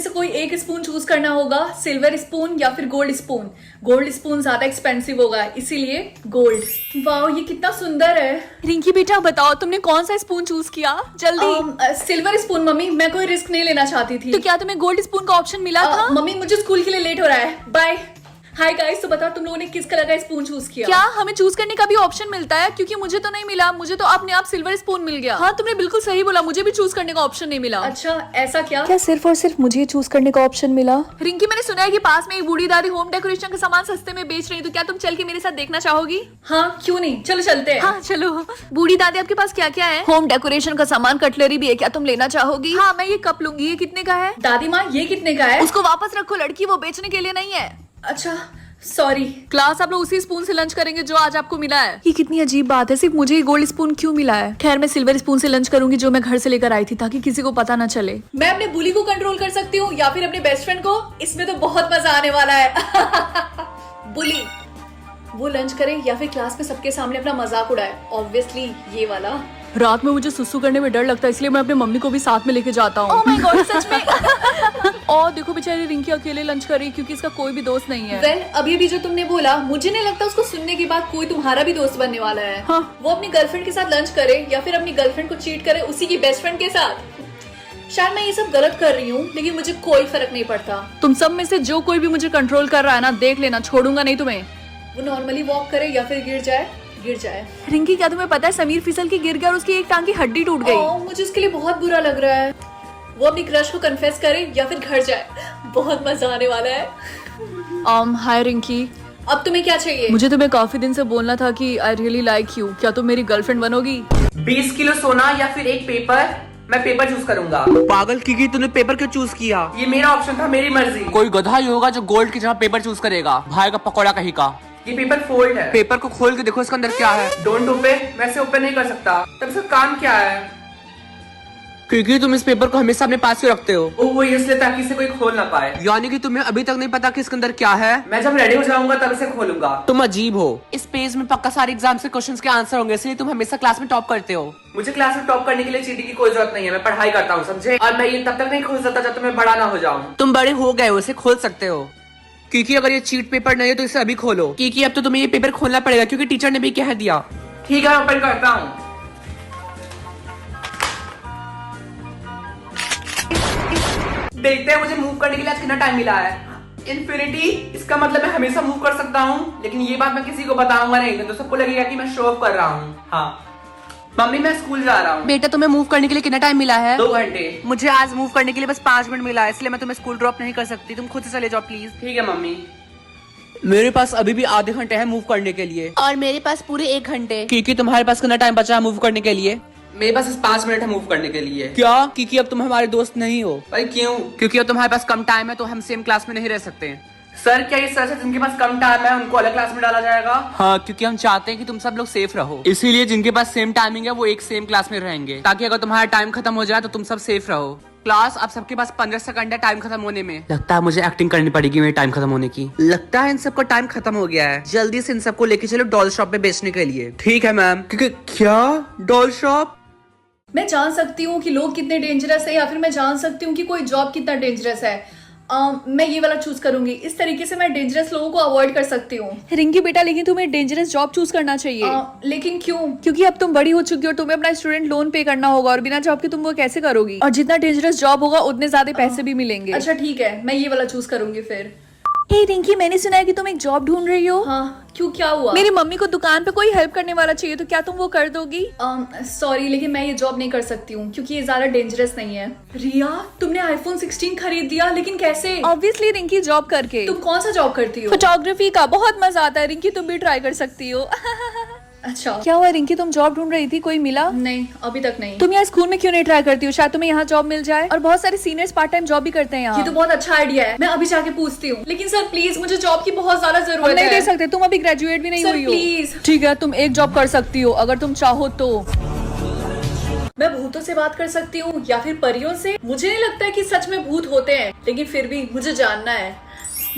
से कोई एक स्पून चूज करना होगा, सिल्वर स्पून या फिर गोल्ड स्पून। गोल्ड स्पून ज्यादा एक्सपेंसिव होगा, इसीलिए गोल्ड। वाओ, ये कितना सुंदर है। रिंकी बेटा बताओ तुमने कौन सा स्पून चूज किया? जल्दी। सिल्वर स्पून मम्मी, मैं कोई रिस्क नहीं लेना चाहती थी। तो क्या तुम्हें गोल्ड स्पून का ऑप्शन मिला था? मम्मी मुझे स्कूल के लिए लेट हो रहा है, बाय। हाय गाइस, तो बताओ तुम लोगों ने किस कलर का स्पून चूज किया? क्या हमें चूज करने का भी ऑप्शन मिलता है? क्योंकि मुझे तो नहीं मिला, मुझे तो अपने आप सिल्वर स्पून मिल गया। हाँ तुमने बिल्कुल सही बोला, मुझे भी चूज करने का ऑप्शन नहीं मिला। अच्छा ऐसा क्या? क्या सिर्फ और सिर्फ मुझे चूज करने का ऑप्शन मिला? रिंकी मैंने सुना है कि पास में एक बूढ़ी दादी होम डेकोरेशन का सामान सस्ते में बेच रही है, तो क्या तुम चल के मेरे साथ देखना चाहोगी? हाँ क्यों नहीं, चलो चलते हैं। हाँ चलो। बूढ़ी दादी आपके पास क्या क्या है? होम डेकोरेशन का सामान, कटलरी भी है, क्या तुम लेना चाहोगी? हाँ मैं ये कप लूंगी। ये कितने का है? दादी माँ ये कितने का है? उसको वापस रखो लड़की, वो बेचने के लिए नहीं है। अच्छा सॉरी। क्लास आप लोग उसी स्पून से लंच करेंगे जो आज आपको मिला है। ये कितनी अजीब बात है, सिर्फ मुझे ही गोल्ड स्पून क्यों मिला है? खैर मैं सिल्वर स्पून से लंच करूंगी जो मैं घर से लेकर आई थी, ताकि किसी को पता ना चले। मैं अपने बुली को कंट्रोल कर सकती हूँ या फिर अपने बेस्ट फ्रेंड को। इसमें तो बहुत मजा आने वाला है। बुली वो लंच करे या फिर क्लास में सबके सामने अपना मजाक उड़ाए। ऑब्वियसली ये वाला। रात में मुझे सुसु करने में डर लगता है, इसलिए मैं अपने मम्मी को भी साथ में लेके जाता हूँ। ओह माय गॉड, सच में। और देखो बेचारी रिंकी अकेले लंच कर रही, क्योंकि इसका कोई भी दोस्त नहीं है। वेल अभी भी जो तुमने बोला, मुझे नहीं लगता उसको सुनने के बाद कोई तुम्हारा भी दोस्त बनने वाला है। हाँ। वो अपनी गर्लफ्रेंड के साथ लंच करे या फिर अपनी गर्लफ्रेंड को चीट करे उसी की बेस्ट फ्रेंड के साथ। शायद मैं ये सब गलत कर रही हूँ, लेकिन मुझे कोई फर्क नहीं पड़ता। तुम सब में से जो कोई भी मुझे कंट्रोल कर रहा है ना, देख लेना, छोड़ूंगा नहीं तुम्हें। वो नॉर्मली वॉक करे या फिर गिर जाए। रिंकी क्या तुम्हें पता है, समीर फिसल के गिर गया और उसकी एक टांग की हड्डी टूट गई। मुझे उसके लिए बहुत बुरा लग रहा है। वो अपनी क्रश को कन्फेस करे या फिर घर जाए। बहुत मजा आने वाला है। हाय रिंकी, अब तुम्हें क्या चाहिए? मुझे तुम्हें काफी दिन से बोलना था कि आई रियली लाइक यू। क्या तुम मेरी गर्लफ्रेंड बनोगी? 20 किलो सोना या फिर एक पेपर? मैं पेपर चूज करूंगा। पागल की तूने पेपर क्यों चूज किया? ये मेरा ऑप्शन था, मेरी मर्जी। कोई गधा ही होगा जो गोल्ड की जगह पेपर चूज करेगा। भाई का पकौड़ा कहीं का। ये पेपर फोल्ड है। पेपर को खोल के देखो इसके अंदर क्या है। Don't open. वैसे ओपन नहीं कर सकता। तब इसका काम क्या है? क्योंकि तुम इस पेपर को हमेशा अपने पास क्यों रखते हो? वो इसलिए ताकि इसे कोई खोल ना पाए। यानी कि तुम्हें अभी तक नहीं पता कि इसके अंदर क्या है? मैं जब रेडी हो जाऊंगा तब इसे खोलूंगा। तुम अजीब हो। इस पेज में पक्का सारे एग्जाम से क्वेश्चंस के आंसर होंगे, इसलिए तुम हमेशा क्लास में टॉप करते हो। मुझे क्लास में टॉप करने के लिए चीटिंग की कोई जरूरत नहीं है। मैं पढ़ाई करता हूँ, समझे? और मैं ये तब तक नहीं खोल सकता जब तक मैं बड़ा ना हो जाऊँ। तुम बड़े हो गए हो, इसे खोल सकते हो। क्योंकि अगर ये चीट पेपर नहीं है तो इसे अभी खोलो, क्योंकि अब तो तुम्हें ये पेपर खोलना पड़ेगा, क्योंकि टीचर ने भी कह दिया। ठीक है, ओपन करता हूँ। देखते हैं मुझे मूव करने के लिए आज कितना टाइम मिला है। इन्फिनिटी, इसका मतलब मैं हमेशा मूव कर सकता हूँ, लेकिन ये बात मैं किसी को बताऊंगा नहीं, तो सबको लगेगा कि मैं शो ऑफ कर रहा हूँ। हाँ मम्मी, मैं स्कूल जा रहा हूँ। बेटा तुम्हें मूव करने के लिए कितना टाइम मिला है? 2 घंटे। मुझे आज मूव करने के लिए बस 5 मिनट मिला है, इसलिए मैं तुम्हें स्कूल ड्रॉप नहीं कर सकती। तुम खुद से चले जाओ प्लीज। ठीक है मम्मी। मेरे पास अभी भी आधे घंटे है मूव करने के लिए। और मेरे पास पूरे 1 घंटे। क्योंकि तुम्हारे पास कितना टाइम बचा है मूव करने के लिए? मेरे पास 5 मिनट है मूव करने के लिए। क्या? क्योंकि अब तुम हमारे दोस्त नहीं हो। भाई क्यों? क्योंकि अब तुम्हारे पास कम टाइम है, तो हम सेम क्लास में नहीं रह सकते। सर क्या ये सच है? जिनके पास कम टाइम है उनको अलग क्लास में डाला जाएगा? हाँ, क्योंकि हम चाहते हैं कि तुम सब लोग सेफ रहो, इसीलिए जिनके पास सेम टाइमिंग है वो एक सेम क्लास में रहेंगे, ताकि अगर तुम्हारा टाइम खत्म हो जाए तो तुम सब सेफ रहो। क्लास, अब सबके पास 15 सेकंड है टाइम खत्म होने में। लगता है मुझे एक्टिंग करनी पड़ेगी मेरे टाइम खत्म होने की। लगता है इन सबका टाइम खत्म हो गया है। जल्दी से इन सबको लेके चलो डॉल शॉप में बेचने के लिए। ठीक है मैम। क्योंकि क्या डॉल शॉप? मैं जान सकती हूँ कि लोग कितने डेंजरस है, या फिर मैं जान सकती हूँ कि कोई जॉब कितना डेंजरस है। मैं ये वाला चूज करूंगी। इस तरीके से मैं डेंजरस लोगों को अवॉइड कर सकती हूँ। रिंकी बेटा, लेकिन तुम्हें डेंजरस जॉब चूज करना चाहिए। लेकिन क्यों? क्योंकि अब तुम बड़ी हो चुकी हो, तुम्हें अपना स्टूडेंट लोन पे करना होगा, और बिना जॉब के तुम वो कैसे करोगी? और जितना डेंजरस जॉब होगा उतने ज्यादा पैसे भी मिलेंगे। अच्छा ठीक है, मैं ये वाला चूज करूंगी फिर। हे रिंकी, मैंने सुना है कि तुम एक जॉब ढूंढ रही हो। हाँ क्यों, क्या हुआ? मेरी मम्मी को दुकान पे कोई हेल्प करने वाला चाहिए, तो क्या तुम वो कर दोगी? सॉरी, लेकिन मैं ये जॉब नहीं कर सकती हूँ, क्योंकि ये ज्यादा डेंजरस नहीं है। रिया, तुमने iPhone 16 खरीद लिया, लेकिन कैसे? ऑब्वियसली रिंकी, जॉब करके। तुम कौन सा जॉब करती हो? फोटोग्राफी का। बहुत मजा आता है रिंकी, तुम भी ट्राई कर सकती हो। अच्छा क्या हुआ रिंकी, तुम जॉब ढूंढ रही थी, कोई मिला? नहीं, अभी तक नहीं। तुम यहाँ स्कूल में क्यों नहीं ट्राई करती हो? शायद तुम्हें यहाँ जॉब मिल जाए। और बहुत सारे सीनियर्स पार्ट टाइम जॉब भी करते हैं यहाँ। ये तो बहुत अच्छा आइडिया है, मैं अभी जाके पूछती हूँ। लेकिन सर प्लीज, मुझे जॉब की बहुत ज्यादा हम जरूरत नहीं है। दे सकते, तुम अभी ग्रेजुएट भी नहीं सर हुई हो। प्लीज। ठीक है, तुम एक जॉब कर सकती हो अगर तुम चाहो तो। मैं भूतों से बात कर सकती हूँ या फिर परियों से। मुझे नहीं लगता है कि सच में भूत होते हैं, लेकिन फिर भी मुझे जानना है।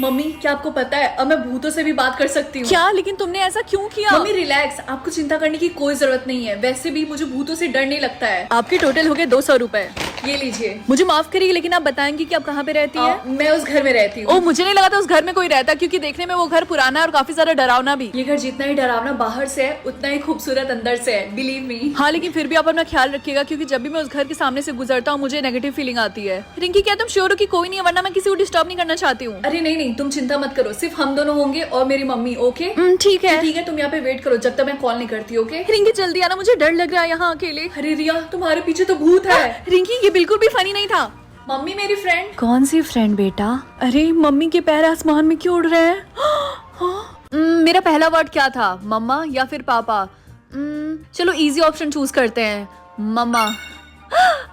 मम्मी, क्या आपको पता है अब मैं भूतों से भी बात कर सकती हूँ? क्या? लेकिन तुमने ऐसा क्यों किया? मम्मी रिलैक्स, आपको चिंता करने की कोई जरूरत नहीं है। वैसे भी मुझे भूतों से डर नहीं लगता है। आपके टोटल हो गए 200 रुपए। ये लीजिए। मुझे माफ करिए, लेकिन आप बताएंगी कि आप कहाँ पे रहती है? मैं उस घर में रहती हूँ। ओ, मुझे नहीं लगा था उस घर में कोई रहता, क्योंकि देखने में वो घर पुराना है और काफी ज्यादा डरावना भी। ये घर जितना ही डरावना बाहर से है उतना ही खूबसूरत अंदर से है, बिलीव मी। हाँ, लेकिन फिर भी आप अपना ख्याल रखिएगा, क्योंकि जब भी मैं उस घर के सामने से गुजरता हूँ मुझे नेगेटिव फीलिंग आती है। रिंकी, क्या तुम श्योर हो कि कोई नहीं है? वरना मैं किसी को डिस्टर्ब नहीं करना चाहती हूँ। अरे नहीं, तुम चिंता मत करो, सिर्फ हम दोनों होंगे और मेरी मम्मी। ओके ठीक है। ठीक है, तुम यहाँ पे वेट करो जब तक मैं कॉल नहीं करती। ओके रिंकी जल्दी आना, मुझे डर लग रहा है यहाँ अकेले। अरे रिया, तुम्हारे पीछे तो भूत है। रिंकी, ये बिल्कुल भी फनी नहीं था। मम्मी मेरी फ्रेंड। कौन सी फ्रेंड बेटा? अरे मम्मी के पैर आसमान में क्यों उड़ रहे हैं? मेरा पहला वर्ड क्या था, मम्मा या फिर पापा? चलो इजी ऑप्शन चूज करते हैं, मम्मा।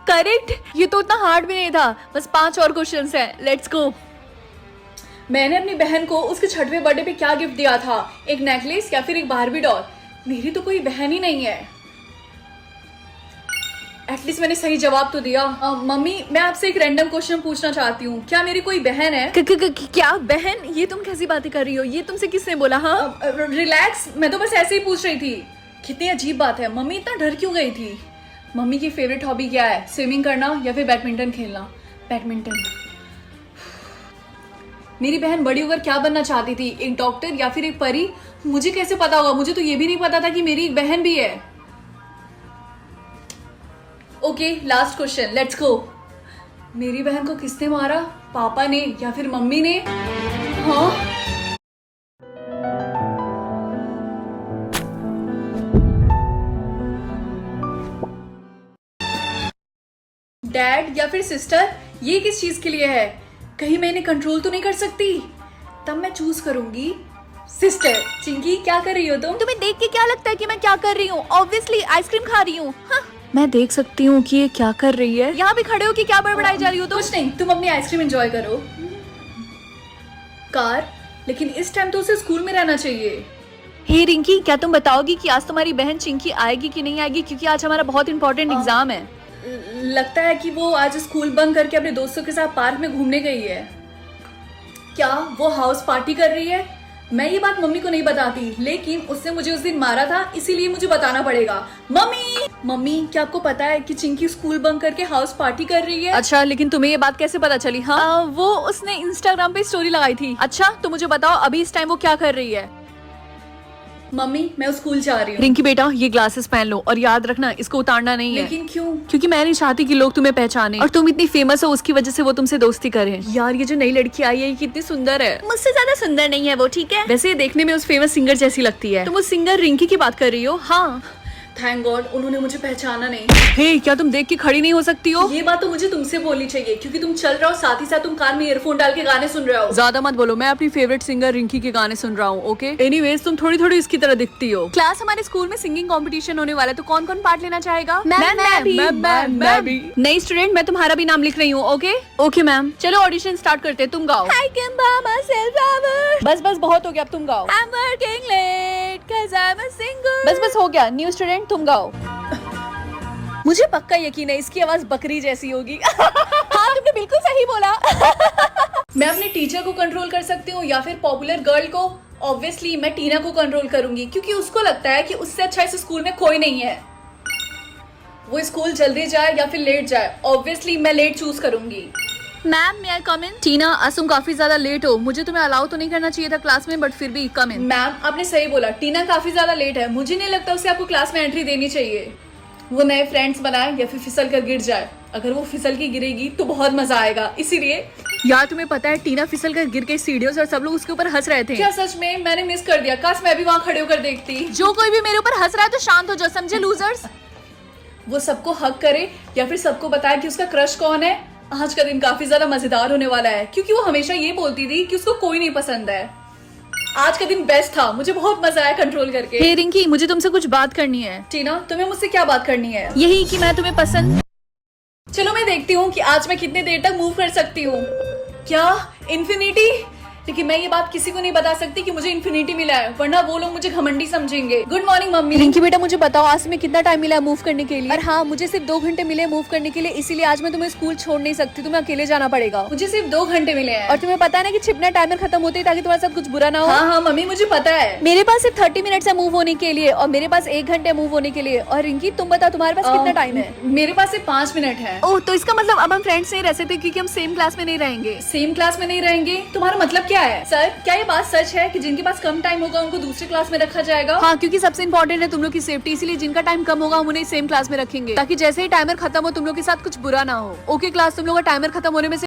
करेक्ट, ये तो उतना हार्ड भी नहीं था। बस 5 और क्वेश्चंस हैं, लेट्स गो। मैंने अपनी बहन को उसके 6वें बर्थडे पे क्या गिफ्ट दिया था? एक नेकलेस या फिर एक बारबी डॉल? मेरी तो कोई बहन ही नहीं है। एटलीस्ट मैंने सही जवाब तो दिया। मम्मी, मैं आपसे एक रैंडम क्वेश्चन पूछना चाहती हूँ, क्या मेरी कोई बहन है? क्या बहन? ये तुम कैसी बातें कर रही हो? ये तुमसे किसने बोला? हाँ, रिलैक्स, मैं तो बस ऐसे ही पूछ रही थी। कितनी अजीब बात है, मम्मी इतना डर क्यों गई थी? मम्मी की फेवरेट हॉबी क्या है? स्विमिंग करना या फिर बैडमिंटन खेलना? बैडमिंटन। मेरी बहन बड़ी होकर क्या बनना चाहती थी? एक डॉक्टर या फिर एक परी? मुझे कैसे पता होगा? मुझे तो ये भी नहीं पता था कि मेरी एक बहन भी है। Okay, last question, let's go. मेरी बहन को किसने मारा? पापा ने या फिर मम्मी ने? हाँ, डैड या फिर सिस्टर? ये किस चीज के लिए है? कहीं मैं इन्हें कंट्रोल तो नहीं कर सकती? तब मैं चूज करूंगी सिस्टर। चिंकी, क्या कर रही हो तुम? तुम्हें देख के क्या लगता है कि मैं क्या कर रही हूँ? ऑब्वियसली आइसक्रीम खा रही हूँ। हाँ, मैं देख सकती हूँ कि ये क्या कर रही है। यहाँ भी खड़े हो कि क्या बड़बड़ाई जा रही हो तुम? कुछ नहीं, तुम अपनी आइसक्रीम एंजॉय करो। कार, लेकिन इस टाइम तो उसे स्कूल में रहना चाहिए। हे रिंकी, क्या तुम बताओगी कि आज तुम्हारी बहन चिंकी आएगी कि नहीं आएगी? क्योंकि आज हमारा बहुत इंपॉर्टेंट एग्जाम है। लगता है कि वो आज स्कूल बंक करके अपने दोस्तों के साथ पार्क में घूमने गई है। क्या वो हाउस पार्टी कर रही है? मैं ये बात मम्मी को नहीं बताती, लेकिन उसने मुझे उस दिन मारा था, इसीलिए मुझे बताना पड़ेगा। मम्मी, क्या आपको पता है कि चिंकी स्कूल बंक करके हाउस पार्टी कर रही है? अच्छा, लेकिन तुम्हें ये बात कैसे पता चली? हाँ, वो उसने इंस्टाग्राम पे स्टोरी लगाई थी। अच्छा, तो मुझे बताओ अभी इस टाइम वो क्या कर रही है? मम्मी, मैं स्कूल जा रही हूँ। रिंकी बेटा, ये ग्लासेस पहन लो और याद रखना इसको उतारना नहीं है। लेकिन क्यों? क्योंकि मैं नहीं चाहती कि लोग तुम्हें पहचाने और तुम इतनी फेमस हो उसकी वजह से वो तुमसे दोस्ती करें। यार, ये जो नई लड़की आई है ये कितनी सुंदर है। मुझसे ज्यादा सुंदर नहीं है वो, ठीक है? वैसे ये देखने में उस फेमस सिंगर जैसी लगती है। तुम उस सिंगर रिंकी की बात कर रही हो? हाँ। थैंक गॉड, उन्होंने मुझे पहचाना नहीं। हे, क्या तुम देख के खड़ी नहीं हो सकती हो? ये बात तो मुझे तुमसे बोलनी चाहिए, क्योंकि तुम चल रहे हो, साथ ही साथ तुम कान में ईयरफोन डाल के गाने सुन रहे हो। ज्यादा मत बोलो, मैं अपनी फेवरेट सिंगर रिंकी के गाने सुन रहा हूँ। ओके, एनीवेज, तुम थोड़ी थोड़ी इसकी तरह दिखती हो। क्लास, हमारे स्कूल में सिंगिंग कंपटीशन होने वाला है, तो कौन कौन पार्ट लेना चाहेगा? मैं भी। नई स्टूडेंट, मैं तुम्हारा भी नाम लिख रही हूँ। ओके मैम, चलो ऑडिशन स्टार्ट करते हैं। तुम गाओ। बस बहुत हो गया, अब तुम गाओ। बस हो गया। न्यू स्टूडेंट, तुम गाओ। मुझे पक्का यकीन है इसकी आवाज बकरी जैसी होगी। हाँ, तुमने बिल्कुल सही बोला। मैं अपने टीचर को कंट्रोल कर सकती हूँ या फिर पॉपुलर गर्ल को? ऑब्वियसली मैं टीना को कंट्रोल करूंगी, क्योंकि उसको लगता है कि उससे अच्छा इस स्कूल में कोई नहीं है। वो स्कूल जल्दी जाए या फिर लेट जाए? ऑब्वियसली मैं लेट चूज करूंगी। मैम, मे आई कम इन? टीना, आज तुम काफी ज्यादा लेट हो। मुझे तुम्हें अलाउ तो नहीं करना चाहिए था क्लास में, बट फिर भी कम इन। मैम, आपने सही बोला, टीना काफी ज्यादा लेट है। मुझे नहीं लगता उसे आपको क्लास में एंट्री देनी चाहिए। वो नए फ्रेंड्स बनाए या फिर फिसल कर गिर जाए। अगर वो फिसल के गिरेगी तो बहुत मजा आएगा, इसीलिए। यार, तुम्हें पता है टीना फिसल कर गिर गई सीढ़ियों से और सब लोग उसके ऊपर हंस रहे थे। क्या सच में? मैंने मिस कर दिया, काश मैं भी वहाँ खड़े होकर देखती। जो कोई भी मेरे ऊपर हंस रहा है तो शांत हो जाओ, समझे लूजर्स? वो सबको हक करे या फिर सबको बताए कि उसका क्रश कौन है। आज का दिन काफी ज्यादा मजेदार होने वाला है, क्योंकि वो हमेशा ये बोलती थी कि उसको कोई नहीं पसंद है। आज का दिन बेस्ट था, मुझे बहुत मजा आया कंट्रोल करके। हे रिंकी, मुझे तुमसे कुछ बात करनी है। टीना, तुम्हें मुझसे क्या बात करनी है? यही कि मैं तुम्हें पसंद। चलो मैं देखती हूँ कि आज मैं कितने देर तक मूव कर सकती हूँ। क्या इन्फिनिटी? लेकिन मैं ये बात किसी को नहीं बता सकती कि मुझे इन्फिनिटी मिला है, वरना वो लोग मुझे घमंडी समझेंगे। Good morning mummy. रिंकी बेटा मुझे बताओ आज में कितना टाइम मिला है मूव करने के लिए? और हाँ, मुझे सिर्फ 2 घंटे मिले मूव करने के लिए, इसीलिए आज मैं तुम्हें स्कूल छोड़ नहीं सकती, तुम्हें अकेले जाना पड़ेगा। मुझे सिर्फ 2 घंटे मिले हैं। और तुम्हें पता है ना कि छिपना टाइमर खत्म होते ही, ताकि तुम्हारे साथ कुछ बुरा ना हो। हाँ हाँ मम्मी मुझे पता है। मेरे पास सिर्फ 30 मिनट है मूव होने के लिए, और मेरे पास 1 घंटे मूव होने के लिए। और रिंकी तुम बताओ तुम्हारे पास कितना टाइम है? मेरे पास सिर्फ 5 मिनट है। ओह, तो इसका मतलब अब हम फ्रेंड्स नहीं रह सकते क्योंकि हम सेम क्लास में नहीं रहेंगे। सेम क्लास में नहीं रहेंगे? तुम्हारा मतलब क्या है? सर क्या ये बात सच है कि जिनके पास कम टाइम होगा उनको दूसरी क्लास में रखा जाएगा? हाँ, क्योंकि सबसे इम्पोर्टेंट है तुम लोग की सेफ्टी, इसलिए जिनका टाइम कम होगा हम उन्हें सेम क्लास में रखेंगे, ताकि जैसे ही टाइमर खत्म हो तुम लोग के साथ कुछ बुरा ना हो। ओके क्लास, तुम लोग का टाइमर खत्म होने में